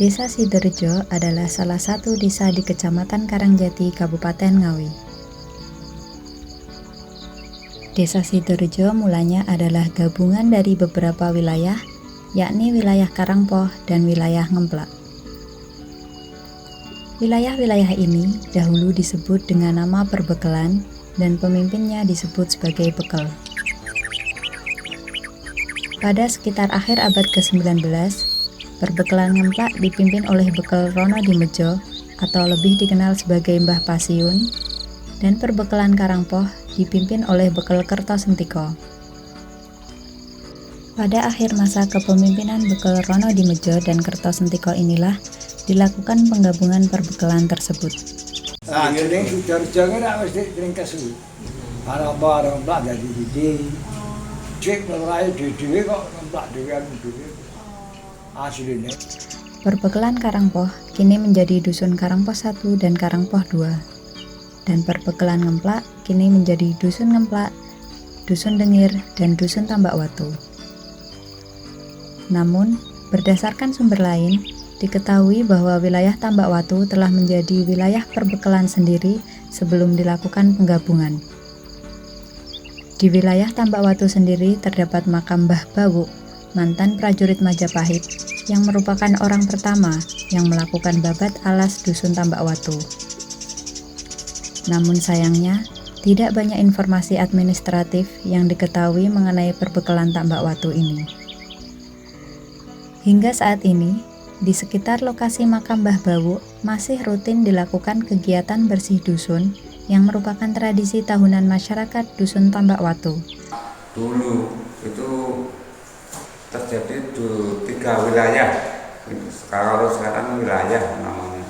Desa Sidorejo adalah salah satu desa di Kecamatan Karangjati, Kabupaten Ngawi. Desa Sidorejo mulanya adalah gabungan dari beberapa wilayah, yakni wilayah Karangpoh dan wilayah Ngemplak. Wilayah-wilayah ini dahulu disebut dengan nama Perbekelan dan pemimpinnya disebut sebagai Bekel. Pada sekitar akhir abad ke-19, Perbekelan Ngemplak dipimpin oleh Bekel Ronodimejo atau lebih dikenal sebagai Mbah Pasiun, dan Perbekelan Karangpoh dipimpin oleh Bekel Kertosentiko. Pada akhir masa kepemimpinan Bekel Ronodimejo dan Kertosentiko inilah dilakukan penggabungan perbekelan tersebut. Nah, jadi Sidorejo kan mesti ringkes. Karangpoh Ngemplak jadi gede. Cek mulai dhewe kok Ngemplak dhewean dhewe. Aslinya. Perbekelan Karangpoh kini menjadi Dusun Karangpoh 1 dan Karangpoh 2. Dan Perbekelan Ngemplak kini menjadi Dusun Ngemplak, Dusun Dengir, dan Dusun Tambak Watu. Namun, berdasarkan sumber lain, diketahui bahwa wilayah Tambak Watu telah menjadi wilayah perbekelan sendiri sebelum dilakukan penggabungan. Di wilayah Tambak Watu sendiri terdapat makam Mbah Bawuk, mantan prajurit Majapahit, yang merupakan orang pertama yang melakukan babat alas Dusun Tambak Watu. Namun sayangnya, tidak banyak informasi administratif yang diketahui mengenai perbekelan Tambak Watu ini. Hingga saat ini, di sekitar lokasi makam Mbah Bawuk masih rutin dilakukan kegiatan bersih dusun yang merupakan tradisi tahunan masyarakat Dusun Tambak Watu. Dulu itu terjadi di 3 wilayah. Kalau sekarang wilayah namanya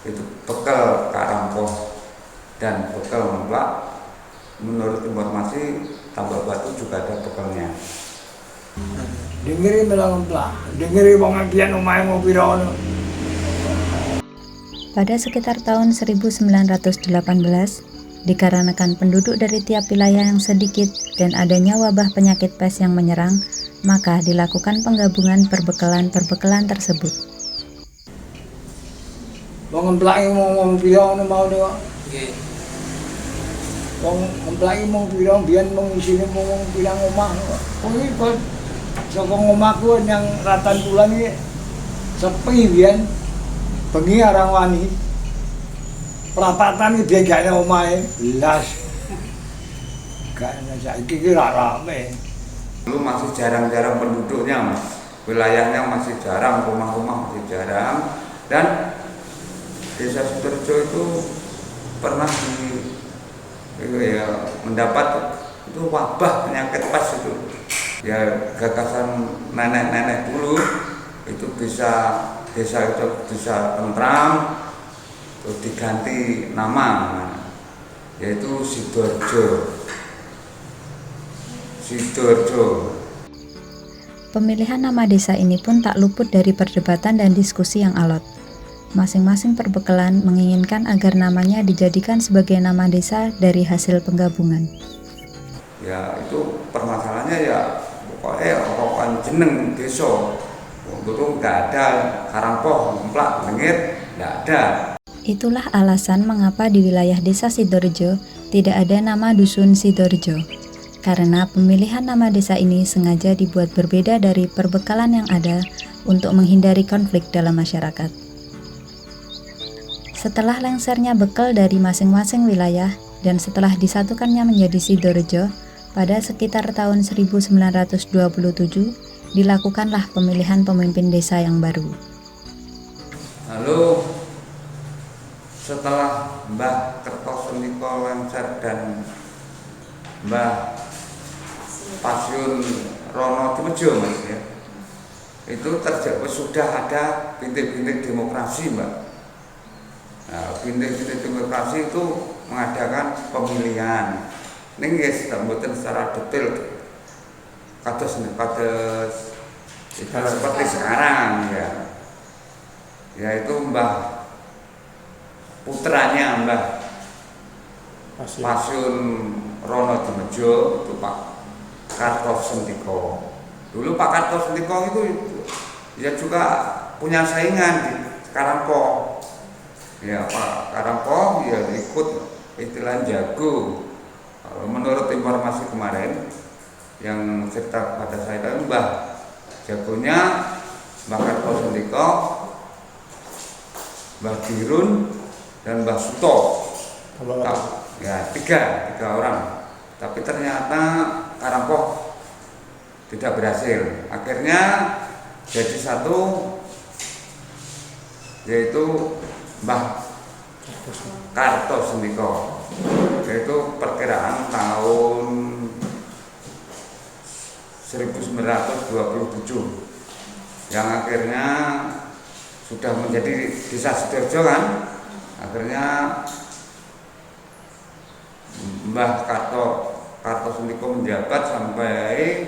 itu Bekel Karangpoh dan Bekel Ngemplak. Menurut informasi Tambak Watu juga ada bekelnya. Dengiri melang Ngemplak, dengiri wong mbiyen omahe mau pira ono. Pada sekitar tahun 1918, dikarenakan penduduk dari tiap wilayah yang sedikit dan adanya wabah penyakit pes yang menyerang, maka dilakukan penggabungan perbekelan-perbekelan tersebut. Wong Ngemplak iki mau pira ono mau kok. Nggih. Wong Ngemplak iki mau pira mbiyen mung isine wong pirang omah kok. Kuwi kok saka omahku yang Ratan Kulon iki sepi mbiyen. Bengi arang wani. Prapatan iki biyen gak ana omahe, blas. Gak ana saiki iki ra rame. Dulu masih jarang-jarang penduduknya, Mas. Wilayahnya masih jarang, rumah-rumah masih jarang. Dan Desa Sidorejo itu pernah mendapat itu wabah penyakit pes itu. Ya gagasan nenek-nenek dulu itu bisa desa itu bisa tentram, terus diganti nama, yaitu Sidorejo. Pemilihan nama desa ini pun tak luput dari perdebatan dan diskusi yang alot. Masing-masing perbekelan menginginkan agar namanya dijadikan sebagai nama desa dari hasil penggabungan. Ya itu permasalahannya ya pokoknya jeneng desa. Itu nggak ada Karangpoh, Ngemplak, Dengir, nggak ada. Itulah alasan mengapa di wilayah Desa Sidorejo tidak ada nama Dusun Sidorejo. Karena pemilihan nama desa ini sengaja dibuat berbeda dari perbekalan yang ada untuk menghindari konflik dalam masyarakat. Setelah lengsernya bekel dari masing-masing wilayah dan setelah disatukannya menjadi Sidorejo, pada sekitar tahun 1927 dilakukanlah pemilihan pemimpin desa yang baru. Lalu setelah Mbah Kertosentiko lengser dan Mbah Pasiun Ronodimejo, Mas, ya, itu terjadi sudah ada bintik-bintik demokrasi, Mbak. Nah, bintik-bintik demokrasi itu mengadakan pemilihan. Ini guys, mboten secara detail kados seperti sekarang ya. Yaitu Mbah putranya Mbah Pasiun Ronodimejo itu Pak Kartosentiko. Dulu Pak Kartosentiko itu ya juga punya saingan di Karangpoh. Ya Pak Karangpoh ya ikut istilah jago. Kalau menurut informasi kemarin yang cerita pada saya tadi, Mbah jagonya Mbah Kartosendiko, Mbah Dirun, dan Mbah Suto. Ya tiga orang. Tapi ternyata Karangpoh tidak berhasil. Akhirnya jadi satu, yaitu Mbah Kartosendiko, yaitu perkiraan tahun 1927 yang akhirnya sudah menjadi desa Sidoarjo kan. Akhirnya Mbah Kartosendiko menjabat sampai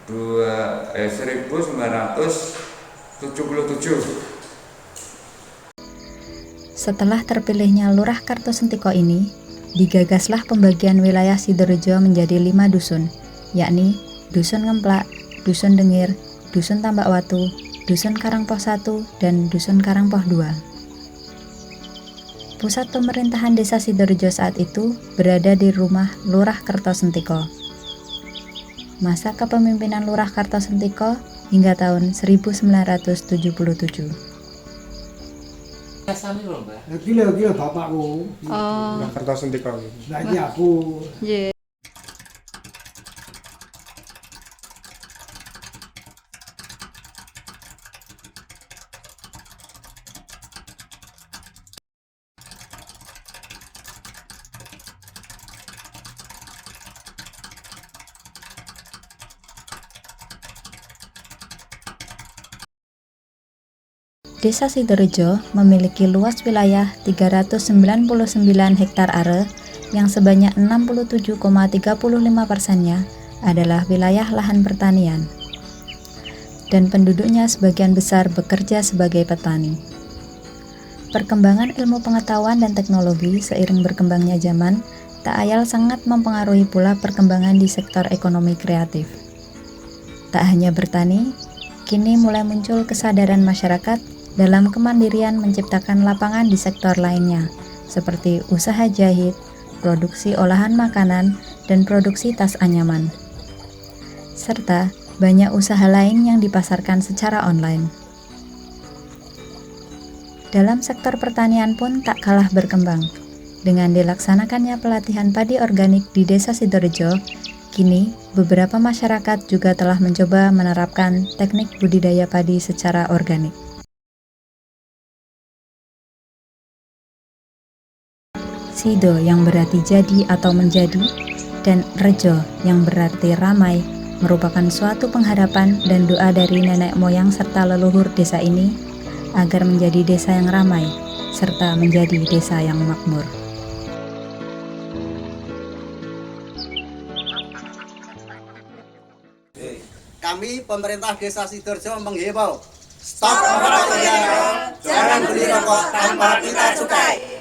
1977. Setelah terpilihnya Lurah Kartosendiko ini, digagaslah pembagian wilayah Sidoarjo menjadi 5 dusun, yakni Dusun Ngemplak, Dusun Dengir, Dusun Tambak Watu, Dusun Karangpoh 1, dan Dusun Karangpoh 2. Pusat pemerintahan desa Sidoarjo saat itu berada di rumah Lurah Kartosendiko. Masa kepemimpinan Lurah Kartosendiko hingga tahun 1977. Sami lho, Mbak. Gila bapakku. Mbah Kartosendiko. Lagi aku. Desa Sidoarjo memiliki luas wilayah 399 hektar are yang sebanyak 67,35%-nya adalah wilayah lahan pertanian. Dan penduduknya sebagian besar bekerja sebagai petani. Perkembangan ilmu pengetahuan dan teknologi seiring berkembangnya zaman tak ayal sangat mempengaruhi pula perkembangan di sektor ekonomi kreatif. Tak hanya bertani, kini mulai muncul kesadaran masyarakat dalam kemandirian menciptakan lapangan di sektor lainnya, seperti usaha jahit, produksi olahan makanan, dan produksi tas anyaman. Serta banyak usaha lain yang dipasarkan secara online. Dalam sektor pertanian pun tak kalah berkembang. Dengan dilaksanakannya pelatihan padi organik di Desa Sidoarjo, kini beberapa masyarakat juga telah mencoba menerapkan teknik budidaya padi secara organik. Sido yang berarti jadi atau menjadi, dan Rejo yang berarti ramai, merupakan suatu pengharapan dan doa dari nenek moyang serta leluhur desa ini agar menjadi desa yang ramai, serta menjadi desa yang makmur. Kami pemerintah Desa Sidoarjo menghimbau, stop merokok ilegal, jangan beli rokok tanpa kita cukai.